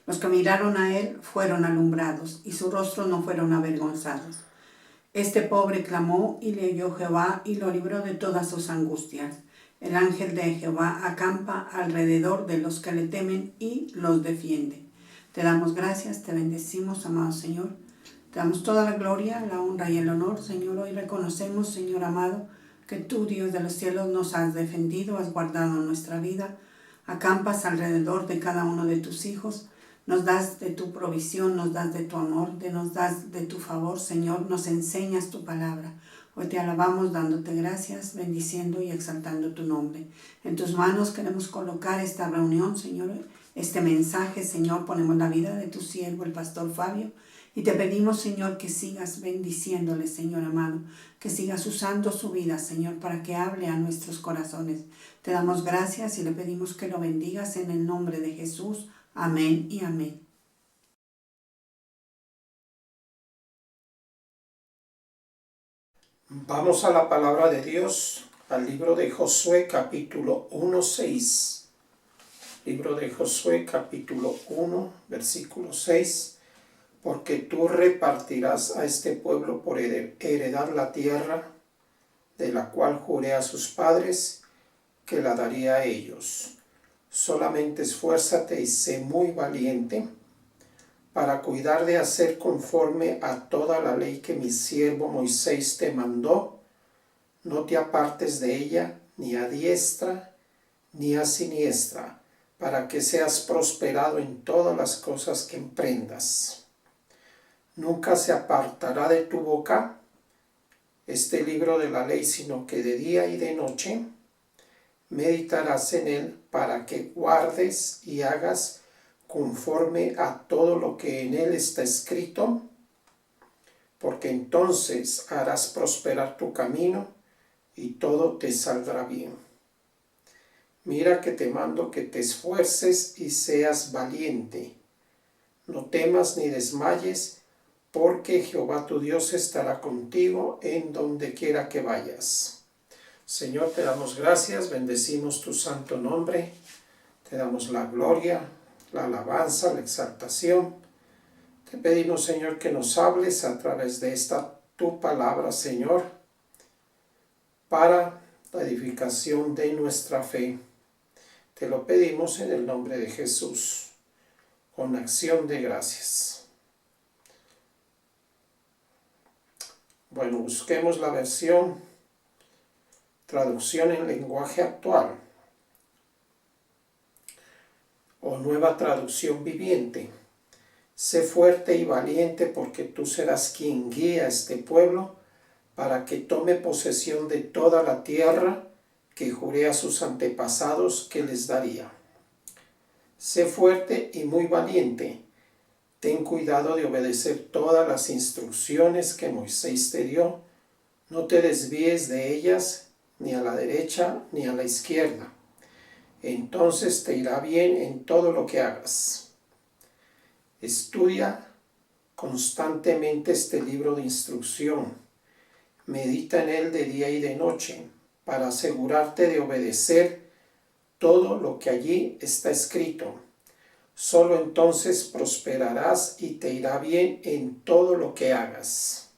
Los que miraron a él fueron alumbrados, y su rostro no fueron avergonzados. Este pobre clamó, y le oyó Jehová, y lo libró de todas sus angustias. El ángel de Jehová acampa alrededor de los que le temen, y los defiende. Te damos gracias, te bendecimos, amado Señor. Te damos toda la gloria, la honra y el honor, Señor. Hoy reconocemos, Señor amado, que tú, Dios de los cielos, nos has defendido, has guardado nuestra vida. Acampas alrededor de cada uno de tus hijos. Nos das de tu provisión, nos das de tu amor, nos das de tu favor, Señor, nos enseñas tu palabra. Hoy te alabamos dándote gracias, bendiciendo y exaltando tu nombre. En tus manos queremos colocar esta reunión, Señor, este mensaje, Señor. Ponemos la vida de tu siervo, el pastor Fabio, y te pedimos, Señor, que sigas bendiciéndole, Señor amado, que sigas usando su vida, Señor, para que hable a nuestros corazones. Te damos gracias y le pedimos que lo bendigas en el nombre de Jesús. Amén y amén. Vamos a la palabra de Dios, al libro de Josué capítulo 1, 6. Libro de Josué capítulo 1, versículo 6. Porque tú repartirás a este pueblo por heredad la tierra, de la cual juré a sus padres que la daría a ellos. Solamente esfuérzate y sé muy valiente para cuidar de hacer conforme a toda la ley que mi siervo Moisés te mandó. No te apartes de ella, ni a diestra, ni a siniestra, para que seas prosperado en todas las cosas que emprendas. Nunca se apartará de tu boca este libro de la ley, sino que de día y de noche meditarás en él, para que guardes y hagas conforme a todo lo que en él está escrito, porque entonces harás prosperar tu camino y todo te saldrá bien. Mira que te mando que te esfuerces y seas valiente. No temas ni desmayes, porque Jehová tu Dios estará contigo en donde quiera que vayas. Señor, te damos gracias, bendecimos tu santo nombre, te damos la gloria, la alabanza, la exaltación. Te pedimos, Señor, que nos hables a través de esta tu palabra, Señor, para la edificación de nuestra fe. Te lo pedimos en el nombre de Jesús, con acción de gracias. Bueno, busquemos la versión, traducción en lenguaje actual, o nueva traducción viviente. Sé fuerte y valiente, porque tú serás quien guía a este pueblo para que tome posesión de toda la tierra que juré a sus antepasados que les daría. Sé fuerte y muy valiente. Ten cuidado de obedecer todas las instrucciones que Moisés te dio. No te desvíes de ellas, ni a la derecha ni a la izquierda. Entonces te irá bien en todo lo que hagas. Estudia constantemente este libro de instrucción. Medita en él de día y de noche, para asegurarte de obedecer todo lo que allí está escrito. Solo entonces prosperarás y te irá bien en todo lo que hagas.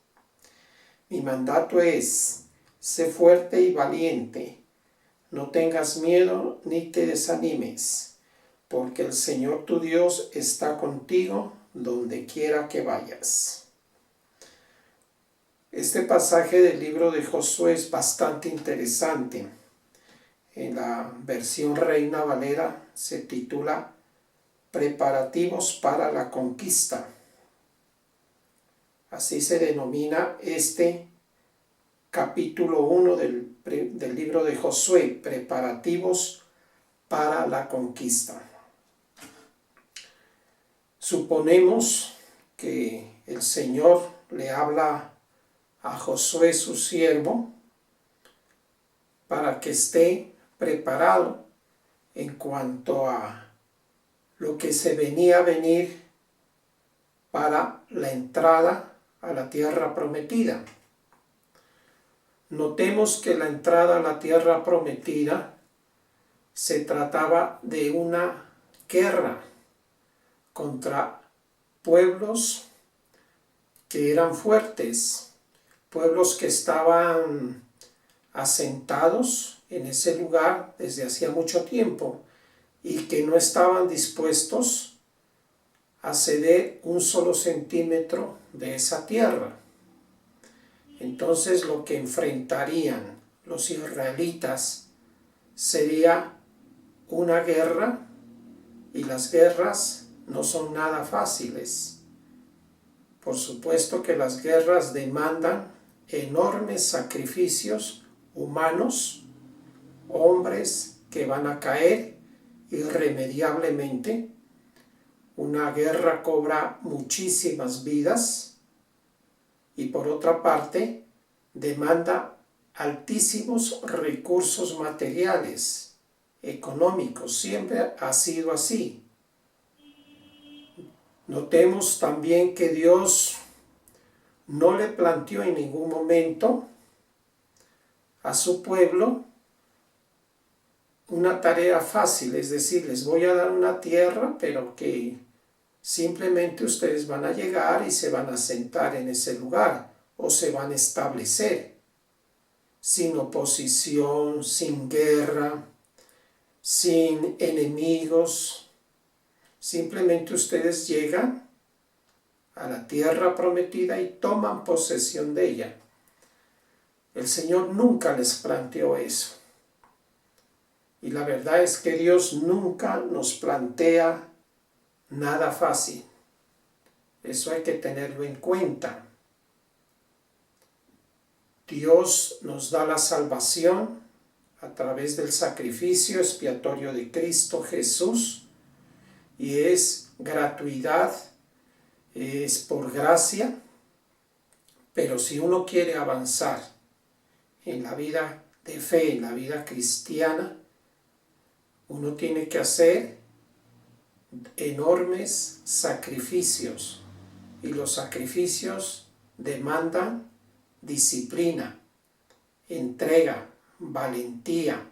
Mi mandato es: sé fuerte y valiente. No tengas miedo ni te desanimes, porque el Señor tu Dios está contigo donde quiera que vayas. Este pasaje del libro de Josué es bastante interesante. En la versión Reina Valera se titula Preparativos para la conquista. Así se denomina este capítulo 1 del libro de Josué, Preparativos para la conquista. Suponemos que el Señor le habla a Josué, su siervo, para que esté preparado en cuanto a lo que se venía a venir para la entrada a la tierra prometida. Notemos que la entrada a la tierra prometida se trataba de una guerra contra pueblos que eran fuertes, pueblos que estaban asentados en ese lugar desde hacía mucho tiempo y que no estaban dispuestos a ceder un solo centímetro de esa tierra. Entonces lo que enfrentarían los israelitas sería una guerra, y las guerras no son nada fáciles. Por supuesto que las guerras demandan enormes sacrificios humanos, hombres que van a caer irremediablemente. Una guerra cobra muchísimas vidas y por otra parte demanda altísimos recursos materiales, económicos. Siempre ha sido así. Notemos también que Dios no le planteó en ningún momento a su pueblo una tarea fácil, es decir, les voy a dar una tierra, pero que simplemente ustedes van a llegar y se van a sentar en ese lugar o se van a establecer sin oposición, sin guerra, sin enemigos. Simplemente ustedes llegan a la tierra prometida y toman posesión de ella. El Señor nunca les planteó eso. Y la verdad es que Dios nunca nos plantea nada fácil. Eso hay que tenerlo en cuenta. Dios nos da la salvación a través del sacrificio expiatorio de Cristo Jesús, y es gratuidad, es por gracia. Pero si uno quiere avanzar en la vida de fe, en la vida cristiana, uno tiene que hacer enormes sacrificios, y los sacrificios demandan disciplina, entrega, valentía,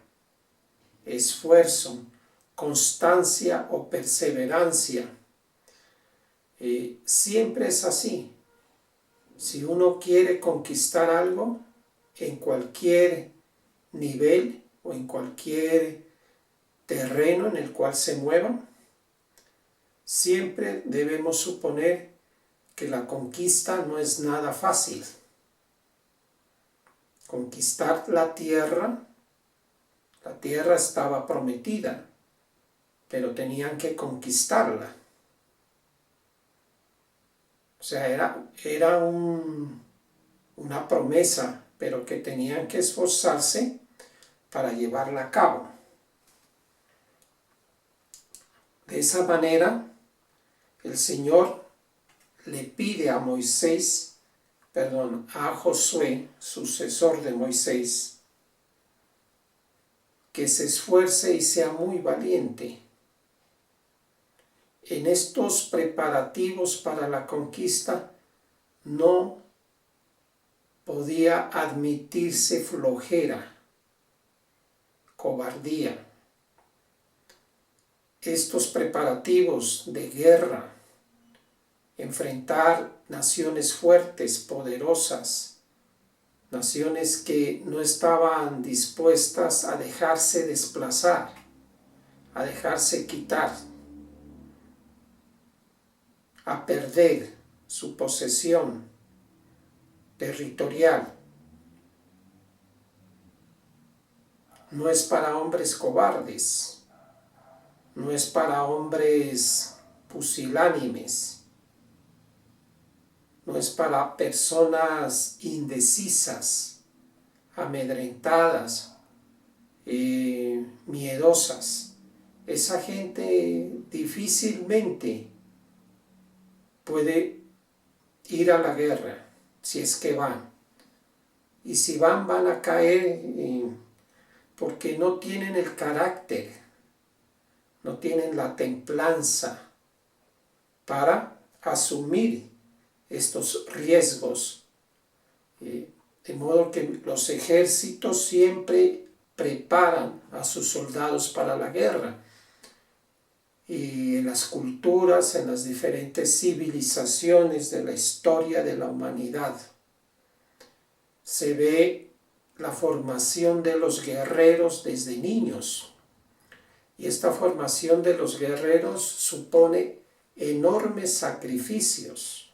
esfuerzo, constancia o perseverancia. Siempre es así. Si uno quiere conquistar algo en cualquier nivel o en cualquier terreno en el cual se mueva, siempre debemos suponer que la conquista no es nada fácil. Conquistar la tierra estaba prometida, pero tenían que conquistarla. O sea, era una promesa, pero que tenían que esforzarse para llevarla a cabo. De esa manera, el Señor le pide a Josué, sucesor de Moisés, que se esfuerce y sea muy valiente. En estos preparativos para la conquista no podía admitirse flojera, cobardía. Estos preparativos de guerra, enfrentar naciones fuertes, poderosas, naciones que no estaban dispuestas a dejarse desplazar, a dejarse quitar, a perder su posesión territorial. No es para hombres cobardes, no es para hombres pusilánimes, no es para personas indecisas, amedrentadas, miedosas. Esa gente difícilmente puede ir a la guerra, si es que van. Y si van a caer porque no tienen el carácter, no tienen la templanza para asumir estos riesgos. De modo que los ejércitos siempre preparan a sus soldados para la guerra. Y en las culturas, en las diferentes civilizaciones de la historia de la humanidad, se ve la formación de los guerreros desde niños. Y esta formación de los guerreros supone enormes sacrificios.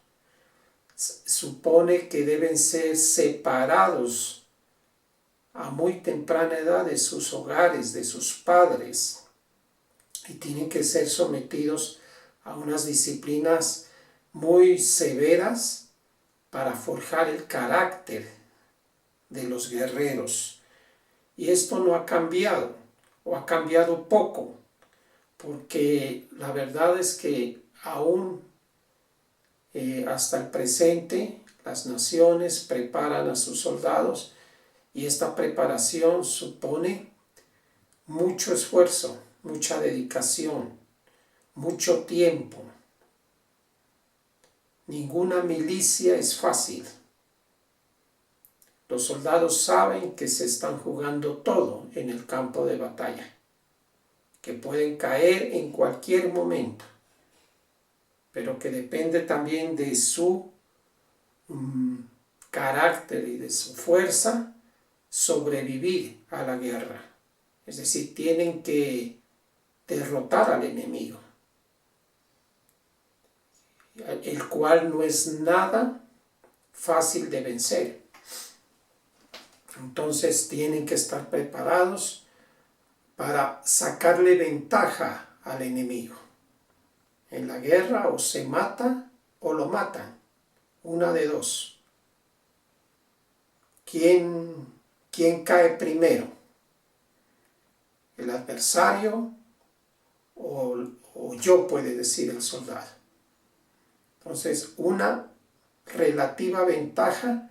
Supone que deben ser separados a muy temprana edad de sus hogares, de sus padres, y tienen que ser sometidos a unas disciplinas muy severas para forjar el carácter de los guerreros. Y esto no ha cambiado, o ha cambiado poco, porque la verdad es que aún hasta el presente las naciones preparan a sus soldados, y esta preparación supone mucho esfuerzo, mucha dedicación, mucho tiempo. Ninguna milicia es fácil. Los soldados saben que se están jugando todo en el campo de batalla, que pueden caer en cualquier momento, pero que depende también de su carácter y de su fuerza sobrevivir a la guerra. Es decir, tienen que derrotar al enemigo, el cual no es nada fácil de vencer. Entonces tienen que estar preparados para sacarle ventaja al enemigo. En la guerra o se mata o lo matan, una de dos. ¿Quién cae primero? ¿El adversario o yo?, puede decir el soldado. Entonces, una relativa ventaja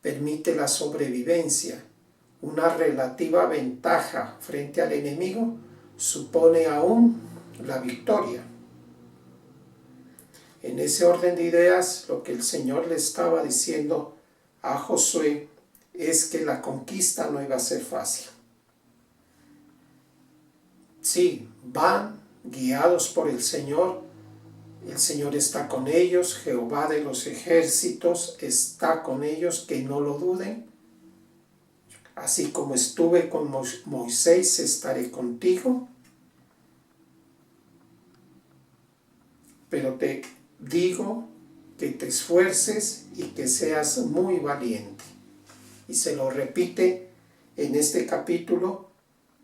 permite la sobrevivencia. Una relativa ventaja frente al enemigo supone aún la victoria. En ese orden de ideas, lo que el Señor le estaba diciendo a Josué es que la conquista no iba a ser fácil. Sí, van guiados por el Señor está con ellos, Jehová de los ejércitos está con ellos, que no lo duden. Así como estuve con Moisés, estaré contigo. Pero te digo que te esfuerces y que seas muy valiente. Y se lo repite en este capítulo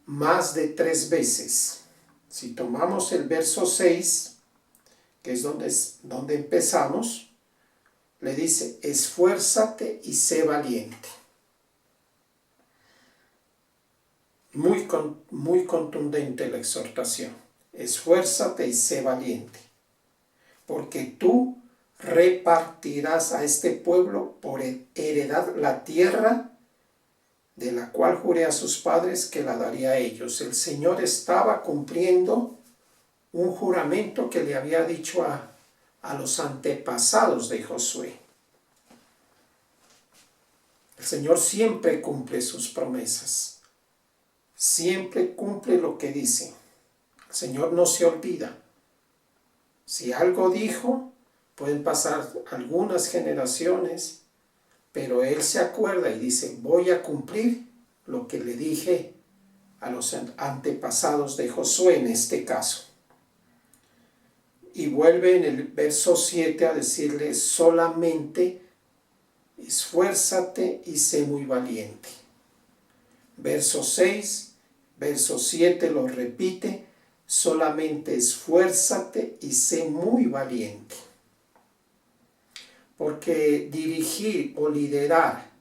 más de 3 veces. Si tomamos el verso 6, que es donde empezamos, le dice, esfuérzate y sé valiente. Muy contundente la exhortación. Esfuérzate y sé valiente, porque tú repartirás a este pueblo por heredad la tierra de la cual juré a sus padres que la daría a ellos. El Señor estaba cumpliendo un juramento que le había dicho a los antepasados de Josué. El Señor siempre cumple sus promesas, siempre cumple lo que dice. El Señor no se olvida. Si algo dijo, pueden pasar algunas generaciones, pero Él se acuerda y dice, voy a cumplir lo que le dije a los antepasados de Josué en este caso. Y vuelve en el verso 7 a decirle, solamente esfuérzate y sé muy valiente. Verso 6, verso 7 lo repite, solamente esfuérzate y sé muy valiente. Porque dirigir o liderar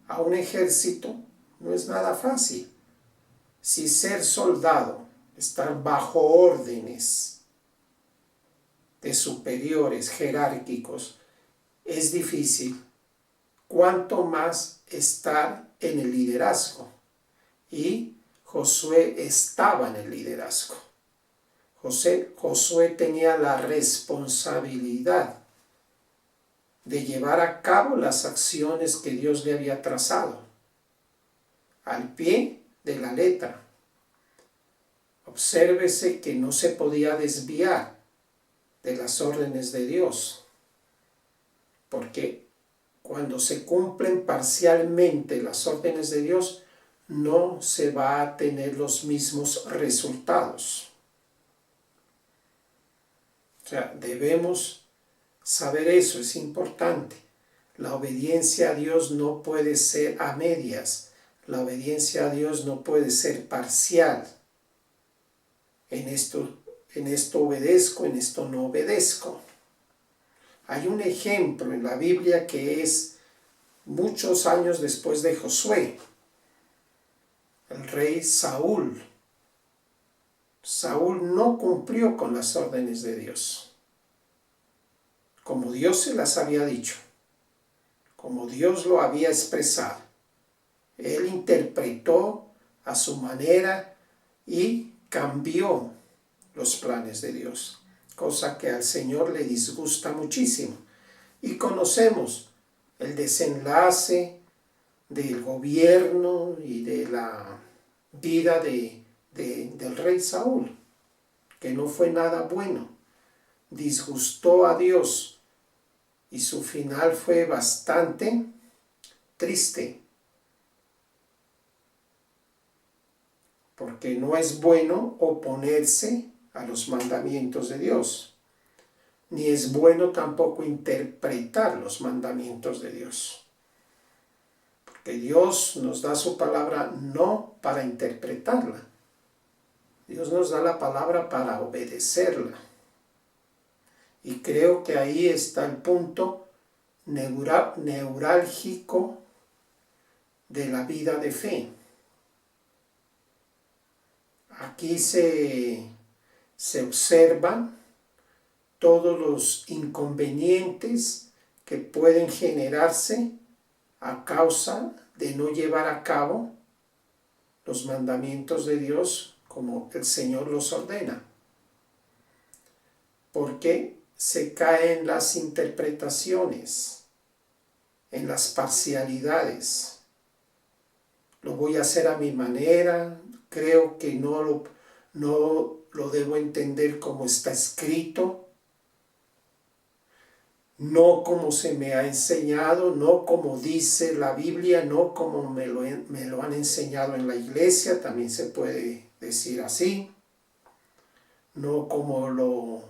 a un ejército no es nada fácil. Si ser soldado, estar bajo órdenes de superiores jerárquicos es difícil, cuanto más estar en el liderazgo. Y Josué estaba en el liderazgo. Josué tenía la responsabilidad de llevar a cabo las acciones que Dios le había trazado, al pie de la letra. Obsérvese que no se podía desviar de las órdenes de Dios, porque cuando se cumplen parcialmente las órdenes de Dios, no se va a tener los mismos resultados. O sea, debemos saber eso, es importante. La obediencia a Dios no puede ser a medias, la obediencia a Dios no puede ser parcial. En esto obedezco, en esto no obedezco. Hay un ejemplo en la Biblia que es muchos años después de Josué. El rey Saúl. Saúl no cumplió con las órdenes de Dios, como Dios se las había dicho, como Dios lo había expresado. Él interpretó a su manera y cambió los planes de Dios, cosa que al Señor le disgusta muchísimo. Y conocemos el desenlace del gobierno y de la vida del rey Saúl, que no fue nada bueno. Disgustó a Dios y su final fue bastante triste, porque no es bueno oponerse a los mandamientos de Dios, ni es bueno tampoco interpretar los mandamientos de Dios, porque Dios nos da su palabra no para interpretarla, Dios nos da la palabra para obedecerla. Y creo que ahí está el punto neurálgico de la vida de fe. Aquí se observan todos los inconvenientes que pueden generarse a causa de no llevar a cabo los mandamientos de Dios como el Señor los ordena. Porque se caen las interpretaciones, en las parcialidades. lo voy a hacer a mi manera, creo que no lo debo entender como está escrito, no como se me ha enseñado, no como dice la Biblia, no como me lo han enseñado en la iglesia, también se puede decir así, no como lo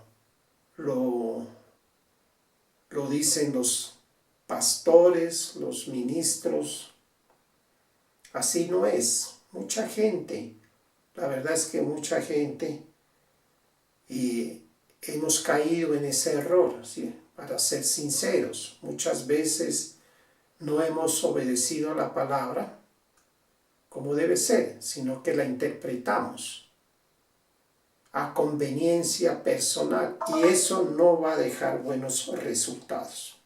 dicen los pastores, los ministros. Así no es. Mucha gente, la verdad es que mucha gente, y hemos caído en ese error, ¿sí? Para ser sinceros, muchas veces no hemos obedecido a la palabra como debe ser, sino que la interpretamos a conveniencia personal, y eso no va a dejar buenos resultados.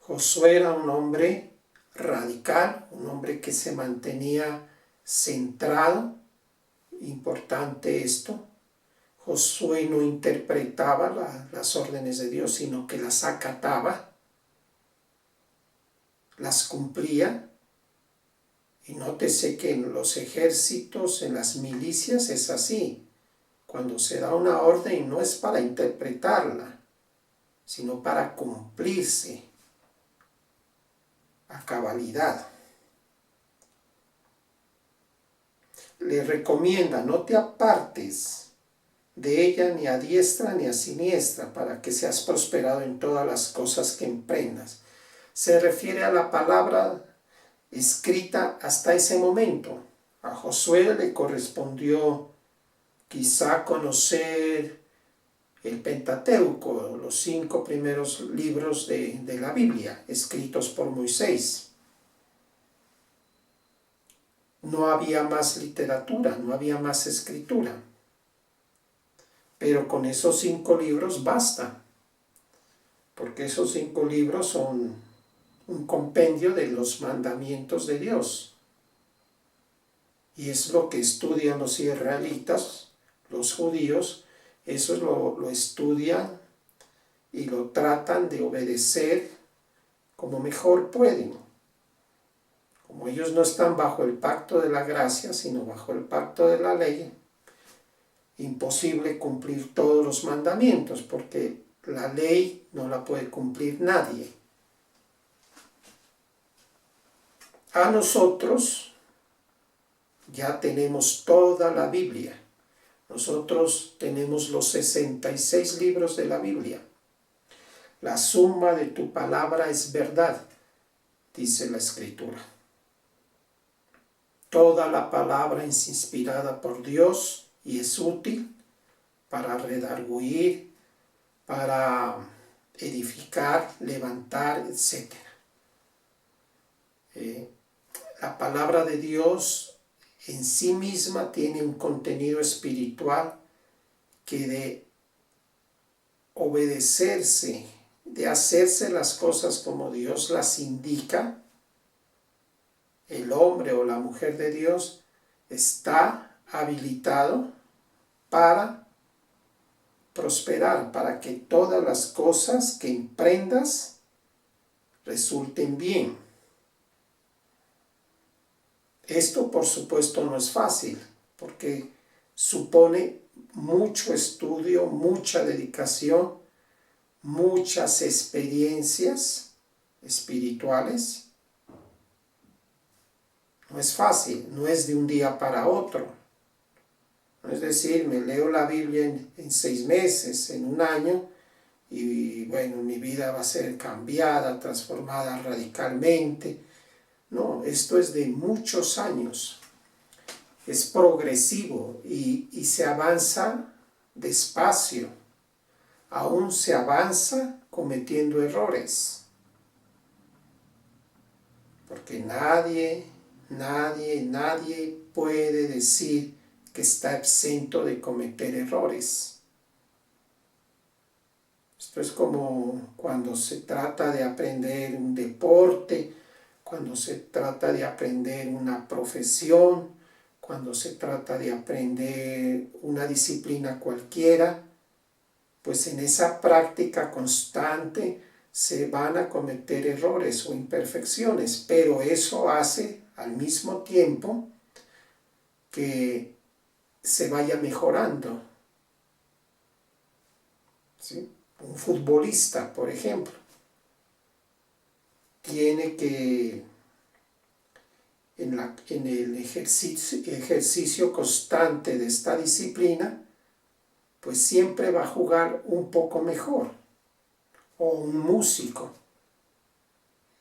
Josué era un hombre radical, un hombre que se mantenía centrado. Importante esto. Josué no interpretaba las órdenes de Dios, sino que las acataba, las cumplía. Y nótese que en los ejércitos, en las milicias es así. Cuando se da una orden no es para interpretarla, sino para cumplirse a cabalidad. Le recomienda: no te apartes de ella ni a diestra ni a siniestra, para que seas prosperado en todas las cosas que emprendas. Se refiere a la palabra escrita hasta ese momento. A Josué le correspondió quizá conocer el Pentateuco, los 5 primeros libros de la Biblia, escritos por Moisés. No había más literatura, no había más escritura. Pero con esos 5 libros basta, porque esos 5 libros son un compendio de los mandamientos de Dios. Y es lo que estudian los israelitas, los judíos, eso lo estudian y lo tratan de obedecer como mejor pueden. Como ellos no están bajo el pacto de la gracia, sino bajo el pacto de la ley, imposible cumplir todos los mandamientos, porque la ley no la puede cumplir nadie. A nosotros ya tenemos toda la Biblia. Nosotros tenemos los 66 libros de la Biblia. La suma de tu palabra es verdad, dice la Escritura. Toda la palabra es inspirada por Dios y es útil para redarguir, para edificar, levantar, etc. La palabra de Dios en sí misma tiene un contenido espiritual que de obedecerse, de hacerse las cosas como Dios las indica, el hombre o la mujer de Dios está habilitado para prosperar, para que todas las cosas que emprendas resulten bien. Esto, por supuesto, no es fácil, porque supone mucho estudio, mucha dedicación, muchas experiencias espirituales. No es fácil, no es de un día para otro. No es decir, me leo la Biblia en 6 meses, en un año, y bueno, mi vida va a ser cambiada, transformada radicalmente. No, esto es de muchos años. Es progresivo y se avanza despacio. Aún se avanza cometiendo errores. Porque nadie puede decir que está exento de cometer errores. Esto es como cuando se trata de aprender un deporte, cuando se trata de aprender una profesión, cuando se trata de aprender una disciplina cualquiera, pues en esa práctica constante se van a cometer errores o imperfecciones, pero eso hace al mismo tiempo que se vaya mejorando. ¿Sí? Un futbolista, por ejemplo, tiene que en el ejercicio constante de esta disciplina, pues siempre va a jugar un poco mejor. O un músico,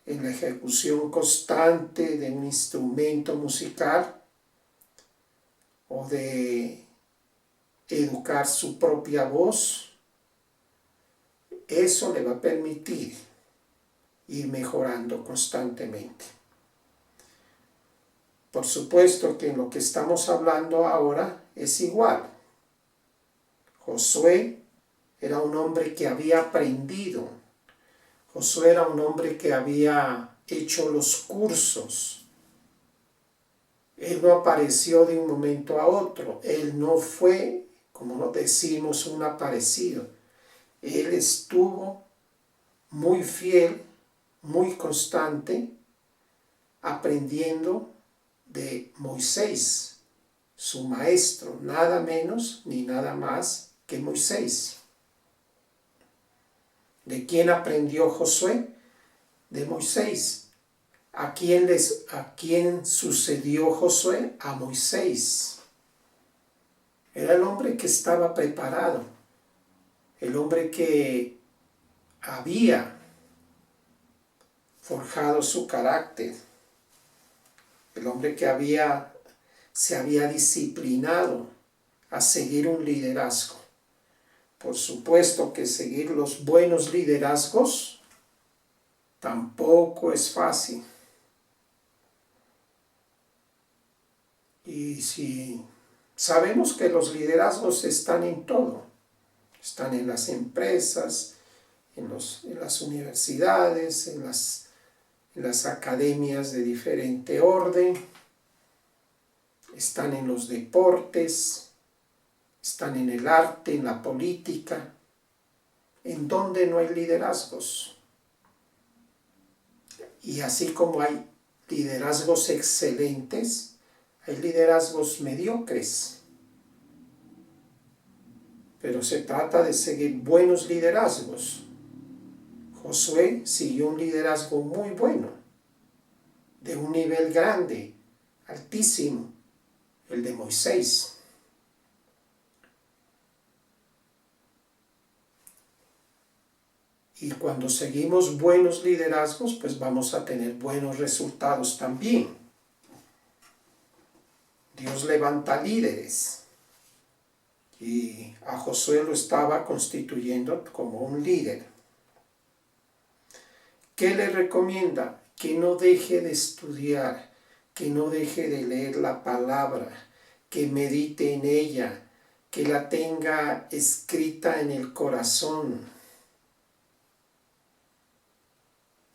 en la ejecución constante de un instrumento musical o de educar su propia voz, eso le va a permitir ir mejorando constantemente. Por supuesto que en lo que estamos hablando ahora es igual. Josué era un hombre que había aprendido. Josué era un hombre que había hecho los cursos. Él no apareció de un momento a otro. Él no fue, como nos decimos, un aparecido. Él estuvo muy fiel, muy constante, aprendiendo de Moisés, su maestro, nada menos ni nada más que Moisés. ¿De quién aprendió Josué? De Moisés. ¿A quién sucedió Josué? A Moisés. Era el hombre que estaba preparado, el hombre que había forjado su carácter, el hombre que se había disciplinado a seguir un liderazgo. Por supuesto que seguir los buenos liderazgos tampoco es fácil. Y si sabemos que los liderazgos están en todo, están en las empresas, en las universidades, en las academias de diferente orden, están en los deportes, están en el arte, en la política, en donde no hay liderazgos. Y así como hay liderazgos excelentes, hay liderazgos mediocres. Pero se trata de seguir buenos liderazgos. Josué siguió un liderazgo muy bueno, de un nivel grande, altísimo, el de Moisés. Y cuando seguimos buenos liderazgos, pues vamos a tener buenos resultados también. Dios levanta líderes. Y a Josué lo estaba constituyendo como un líder. ¿Qué le recomienda? Que no deje de estudiar, que no deje de leer la palabra, que medite en ella, que la tenga escrita en el corazón.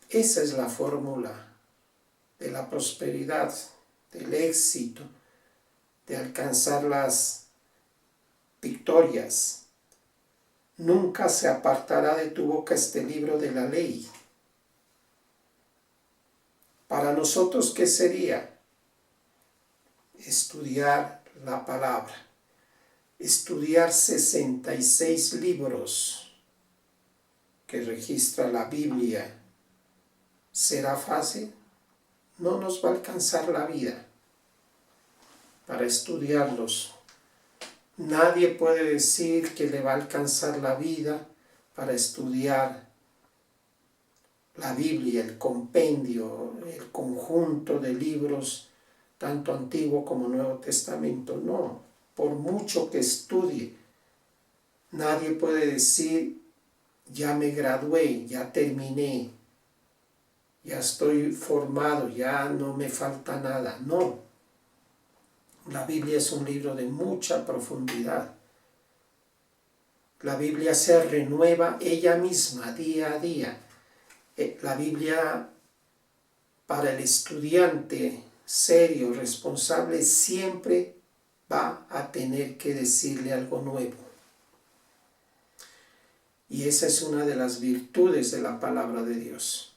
Esa es la fórmula de la prosperidad, del éxito, de alcanzar las victorias. Nunca se apartará de tu boca este libro de la ley. Para nosotros, ¿qué sería? Estudiar la palabra. Estudiar 66 libros que registra la Biblia. ¿Será fácil? No nos va a alcanzar la vida para estudiarlos. Nadie puede decir que le va a alcanzar la vida para estudiar la Biblia, el compendio, el conjunto de libros, tanto Antiguo como Nuevo Testamento. No, por mucho que estudie, nadie puede decir, ya me gradué, ya terminé, ya estoy formado, ya no me falta nada. No, la Biblia es un libro de mucha profundidad. La Biblia se renueva ella misma día a día. La Biblia para el estudiante serio, responsable, siempre va a tener que decirle algo nuevo. Y esa es una de las virtudes de la palabra de Dios,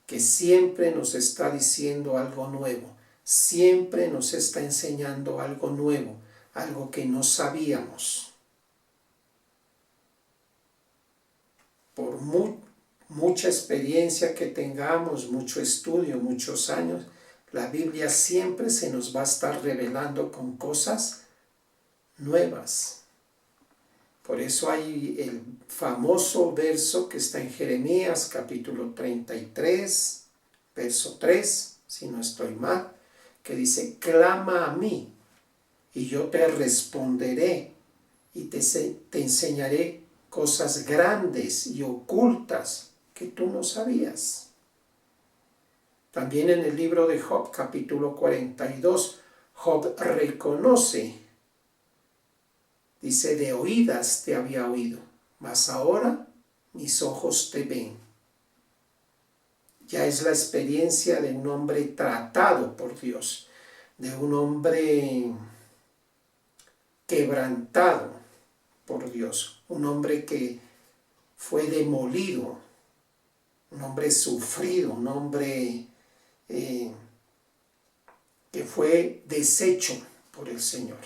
que siempre nos está diciendo algo nuevo, siempre nos está enseñando algo nuevo, algo que no sabíamos. Por mucha experiencia que tengamos, mucho estudio, muchos años, la Biblia siempre se nos va a estar revelando con cosas nuevas. Por eso hay el famoso verso que está en Jeremías capítulo 33, verso 3, si no estoy mal, que dice: clama a mí y yo te responderé y te enseñaré cosas grandes y ocultas que tú no sabías. También en el libro de Job capítulo 42, Job reconoce, dice: de oídas te había oído, mas ahora mis ojos te ven. Ya es la experiencia de un hombre tratado por Dios, de un hombre quebrantado por Dios, un hombre que fue demolido, un hombre sufrido, un hombre que fue deshecho por el Señor.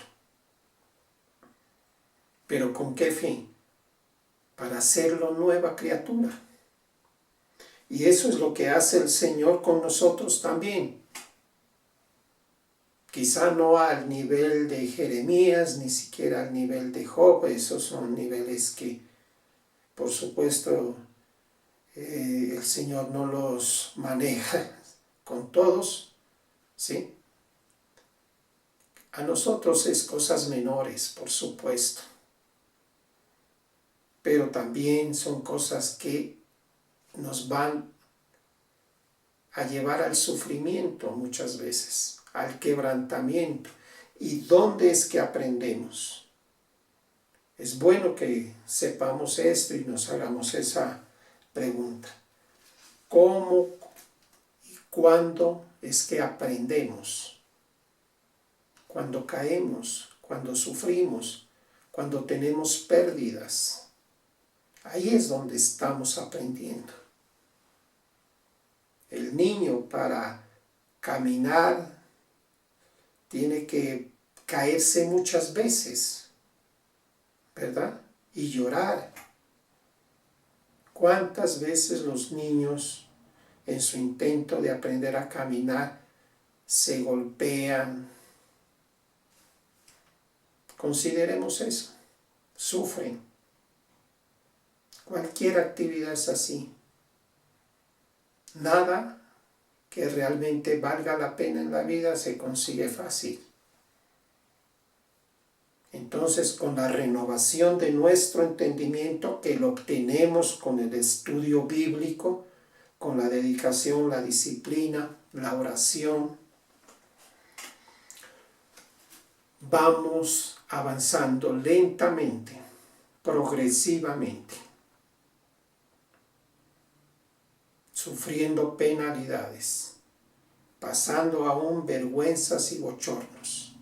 ¿Pero con qué fin? Para hacerlo nueva criatura. Y eso es lo que hace el Señor con nosotros también. Quizá no al nivel de Jeremías, ni siquiera al nivel de Job. Esos son niveles que, por supuesto, el Señor no los maneja con todos, ¿sí? A nosotros es cosas menores, por supuesto. Pero también son cosas que nos van a llevar al sufrimiento muchas veces, al quebrantamiento. ¿Y dónde es que aprendemos? Es bueno que sepamos esto y nos hagamos esa pregunta. ¿Cómo y cuándo es que aprendemos? Cuando caemos, cuando sufrimos, cuando tenemos pérdidas. Ahí es donde estamos aprendiendo. El niño, para caminar, tiene que caerse muchas veces, ¿verdad? Y llorar. ¿Cuántas veces los niños, en su intento de aprender a caminar, se golpean? Consideremos eso. Sufren. Cualquier actividad es así. Nada que realmente valga la pena en la vida se consigue fácil. Entonces, con la renovación de nuestro entendimiento, que lo obtenemos con el estudio bíblico, con la dedicación, la disciplina, la oración, vamos avanzando lentamente, progresivamente, sufriendo penalidades, pasando aún vergüenzas y bochornos.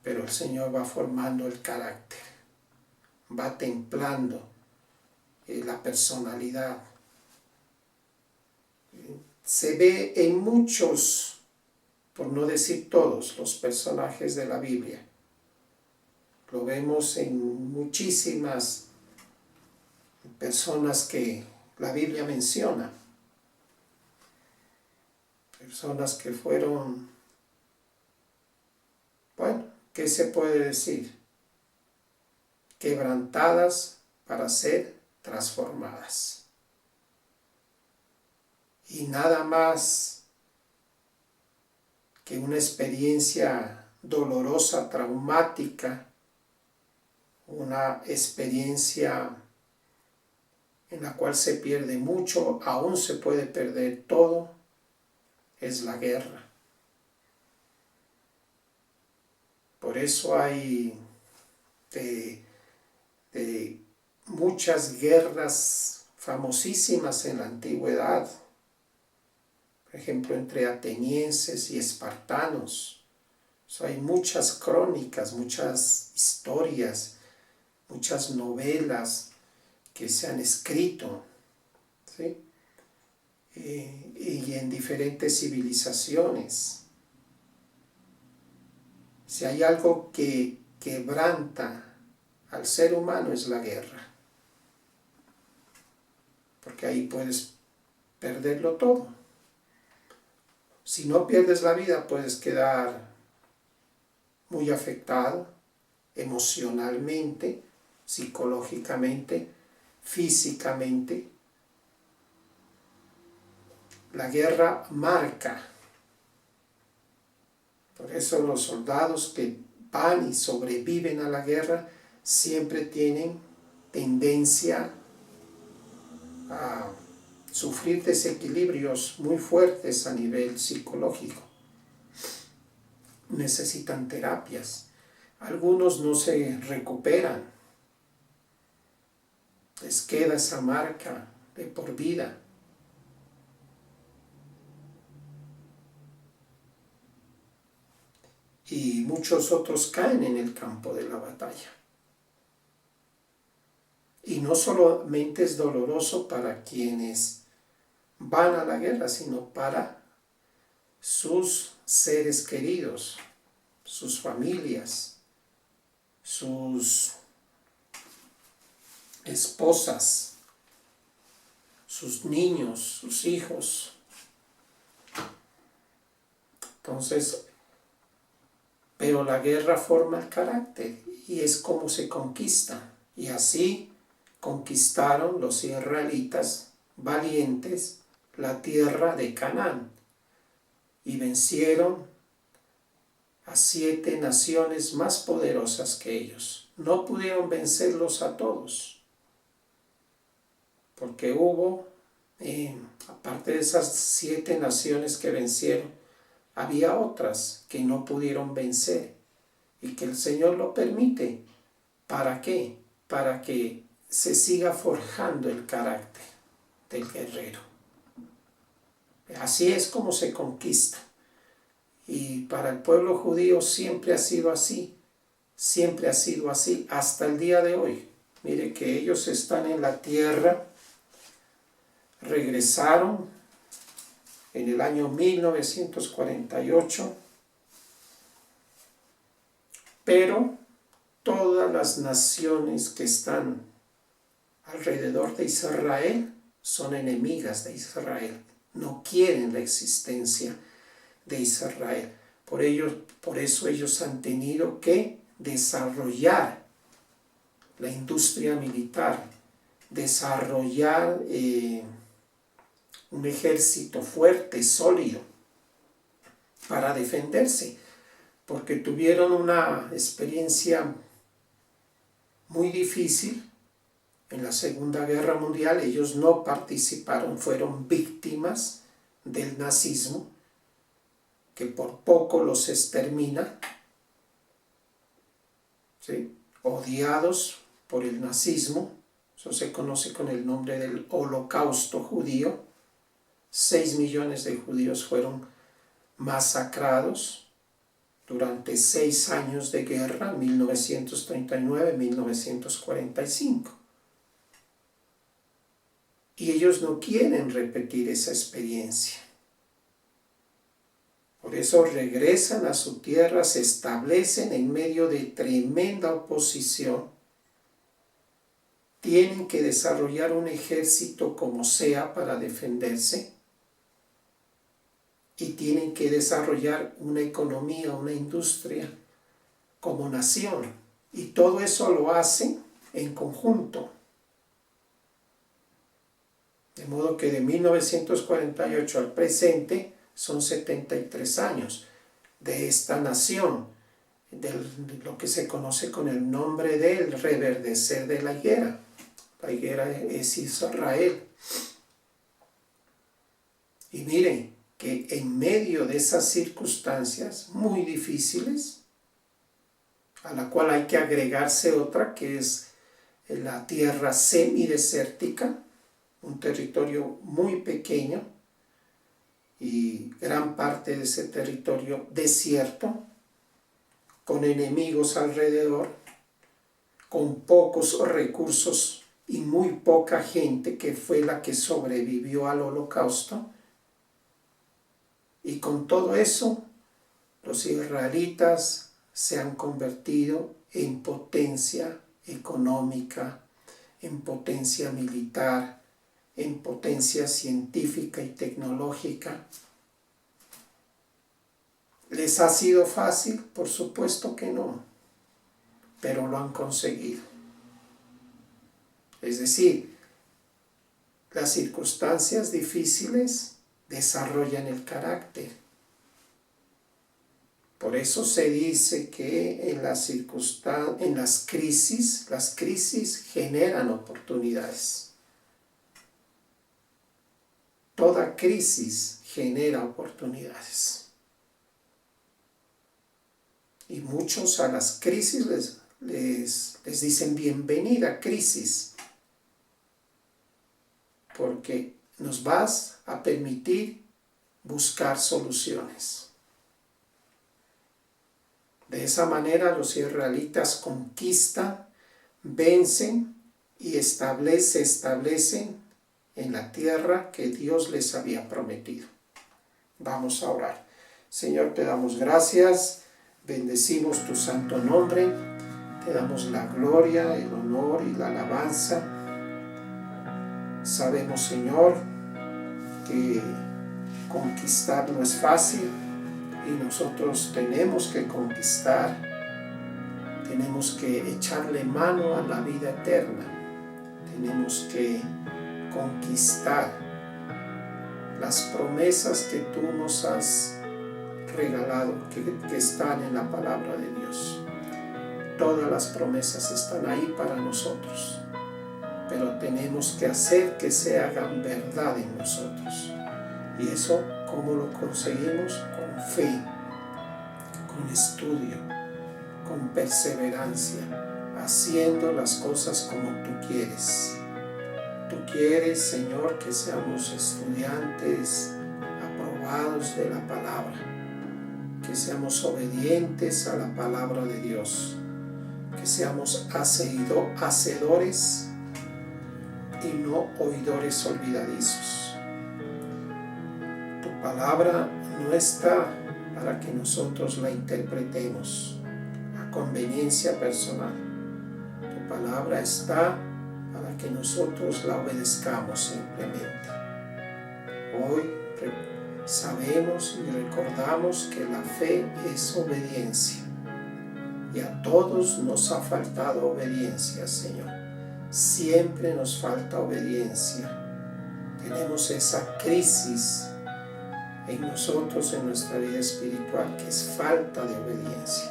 Pero el Señor va formando el carácter, va templando la personalidad. Se ve en muchos, por no decir todos, los personajes de la Biblia. Lo vemos en muchísimas personas que la Biblia menciona. Personas que fueron, bueno, ¿qué se puede decir? Quebrantadas para ser transformadas. Y nada más que una experiencia dolorosa, traumática, una experiencia en la cual se pierde mucho, aún se puede perder todo, es la guerra. Por eso hay de muchas guerras famosísimas en la antigüedad, por ejemplo, entre atenienses y espartanos. Hay muchas crónicas, muchas historias, muchas novelas que se han escrito ¿sí? Y en diferentes civilizaciones. Si hay algo que quebranta al ser humano es la guerra, porque ahí puedes perderlo todo. Si no pierdes la vida, puedes quedar muy afectado emocionalmente, psicológicamente, físicamente. La guerra marca. Por eso los soldados que van y sobreviven a la guerra siempre tienen tendencia a sufrir desequilibrios muy fuertes a nivel psicológico. Necesitan terapias. Algunos no se recuperan. Les queda esa marca de por vida. Y muchos otros caen en el campo de la batalla. Y no solamente es doloroso para quienes van a la guerra, sino para sus seres queridos, sus familias, sus esposas, sus niños, sus hijos. Entonces, pero la guerra forma el carácter y es como se conquista. Y así conquistaron los israelitas valientes la tierra de Canaán y vencieron a 7 naciones más poderosas que ellos. No pudieron vencerlos a todos, porque hubo, aparte de esas 7 naciones que vencieron, había otras que no pudieron vencer y que el Señor lo permite. ¿Para qué? Para que se siga forjando el carácter del guerrero. Así es como se conquista. Y para el pueblo judío siempre ha sido así. Siempre ha sido así hasta el día de hoy. Mire que ellos están en la tierra, regresaron en el año 1948, pero todas las naciones que están alrededor de Israel son enemigas de Israel, no quieren la existencia de Israel. Por eso ellos han tenido que desarrollar la industria militar, desarrollar un ejército fuerte, sólido, para defenderse, porque tuvieron una experiencia muy difícil en la Segunda Guerra Mundial. Ellos no participaron, fueron víctimas del nazismo, que por poco los extermina, ¿sí? Odiados por el nazismo. Eso se conoce con el nombre del Holocausto judío. 6 millones de judíos fueron masacrados durante 6 años de guerra, 1939-1945. Y ellos no quieren repetir esa experiencia. Por eso regresan a su tierra, se establecen en medio de tremenda oposición. Tienen que desarrollar un ejército como sea para defenderse. Y tienen que desarrollar una economía, una industria como nación. Y todo eso lo hacen en conjunto. De modo que de 1948 al presente son 73 años de esta nación, de lo que se conoce con el nombre del reverdecer de la higuera. La higuera es Israel. Y miren que en medio de esas circunstancias muy difíciles, a la cual hay que agregarse otra, que es la tierra semidesértica, un territorio muy pequeño y gran parte de ese territorio desierto, con enemigos alrededor, con pocos recursos y muy poca gente que fue la que sobrevivió al Holocausto. Y con todo eso, los israelitas se han convertido en potencia económica, en potencia militar, en potencia científica y tecnológica. ¿Les ha sido fácil? Por supuesto que no, pero lo han conseguido. Es decir, las circunstancias difíciles desarrollan el carácter. Por eso se dice que en las crisis generan oportunidades. Toda crisis genera oportunidades. Y muchos a las crisis les dicen bienvenida crisis, porque nos vas a permitir buscar soluciones. De esa manera los israelitas conquistan, vencen y se establecen en la tierra que Dios les había prometido. Vamos a orar. Señor, te damos gracias, bendecimos tu santo nombre, te damos la gloria, el honor y la alabanza. Sabemos, Señor, que conquistar no es fácil y nosotros tenemos que conquistar, tenemos que echarle mano a la vida eterna, tenemos que conquistar las promesas que tú nos has regalado, que están en la palabra de Dios. Todas las promesas están ahí para nosotros, pero tenemos que hacer que se hagan verdad en nosotros. Y eso, ¿cómo lo conseguimos? Con fe, con estudio, con perseverancia, haciendo las cosas como tú quieres. Tú quieres, Señor, que seamos estudiantes aprobados de la palabra, que seamos obedientes a la palabra de Dios, que seamos hacedores y no oidores olvidadizos. Tu palabra no está para que nosotros la interpretemos a conveniencia personal. Tu palabra está para que nosotros la obedezcamos simplemente. Hoy sabemos y recordamos que la fe es obediencia. Y a todos nos ha faltado obediencia, Señor. Siempre nos falta obediencia. Tenemos esa crisis en nosotros, en nuestra vida espiritual, que es falta de obediencia.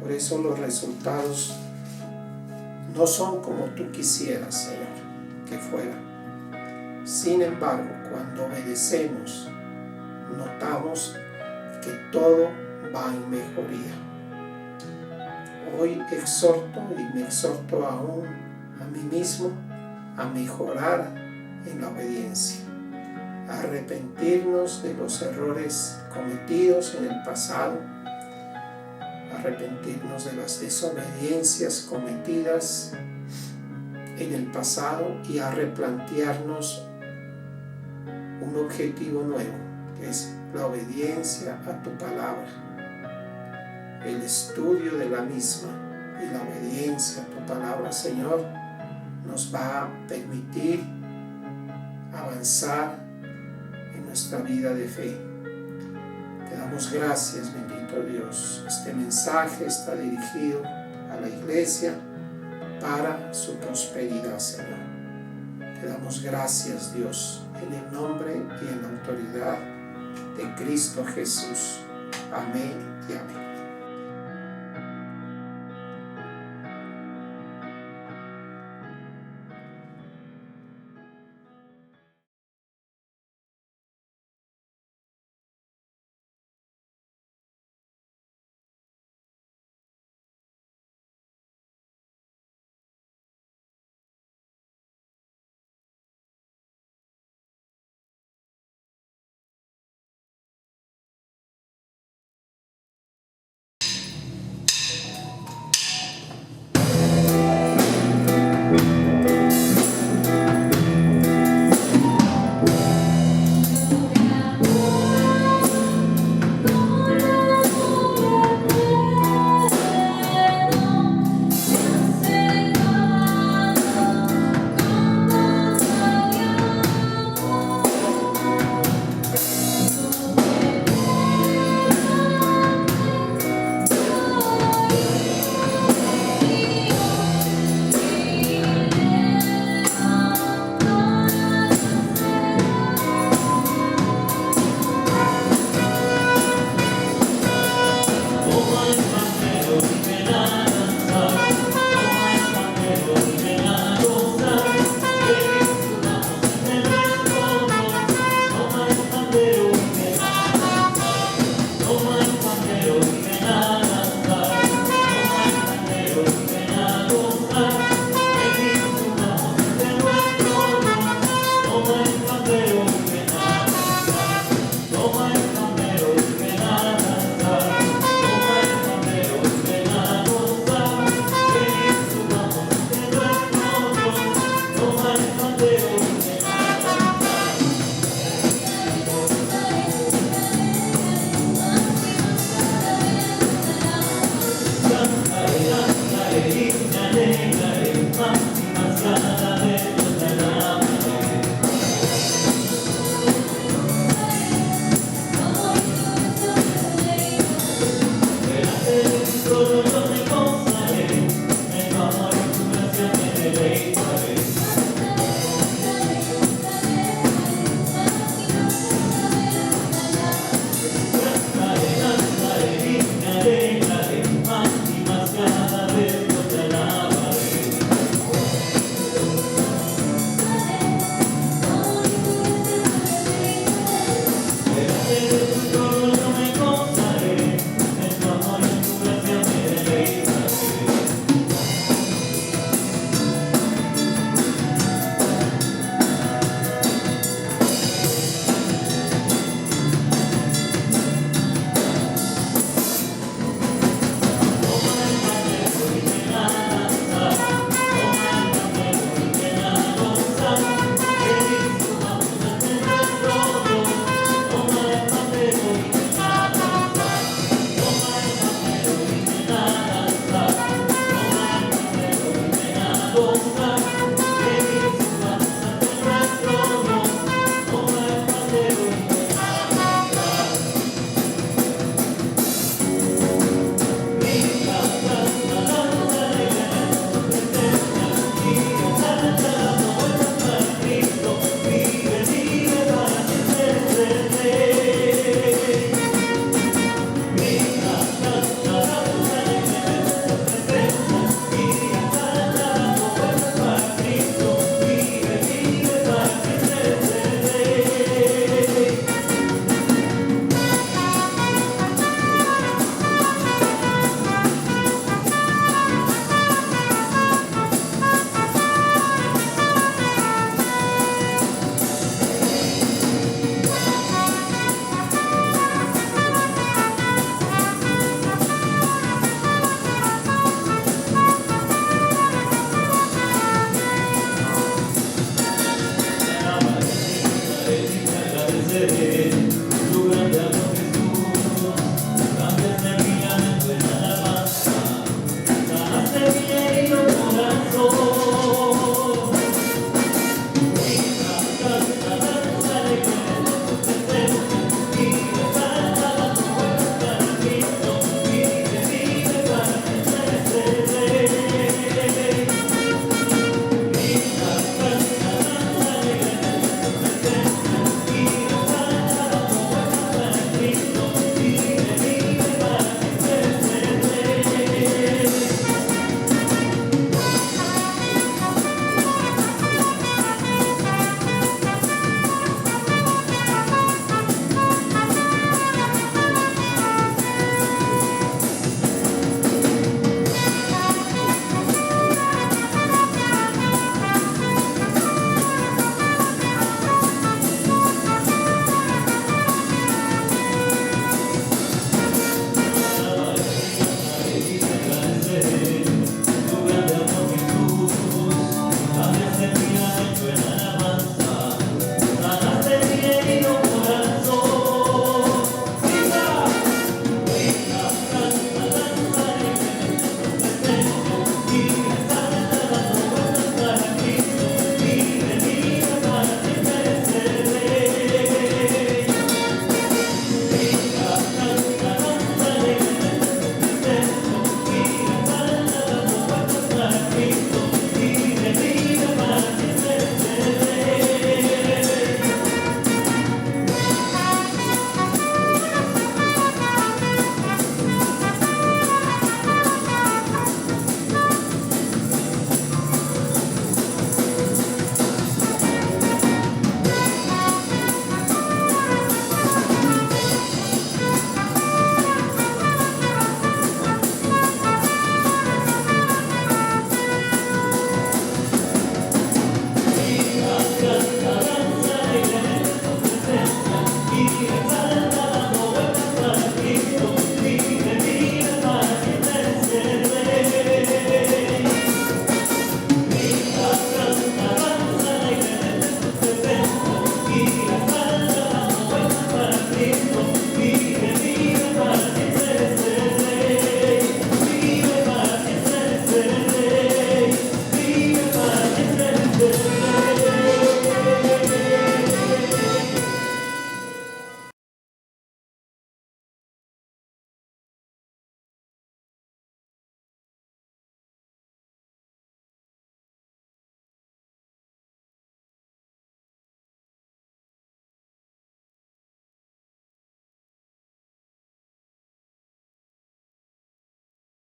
Por eso los resultados no son como tú quisieras, Señor, que fueran. Sin embargo, cuando obedecemos, notamos que todo va en mejoría. Hoy exhorto y me exhorto aún a mí mismo a mejorar en la obediencia, a arrepentirnos de los errores cometidos en el pasado, arrepentirnos de las desobediencias cometidas en el pasado y a replantearnos un objetivo nuevo, que es la obediencia a tu palabra, el estudio de la misma y la obediencia a tu palabra, Señor, nos va a permitir avanzar en nuestra vida de fe. Te damos gracias, bendito Dios. Este mensaje está dirigido a la iglesia para su prosperidad, Señor. Te damos gracias, Dios, en el nombre y en la autoridad de Cristo Jesús. Amén y amén.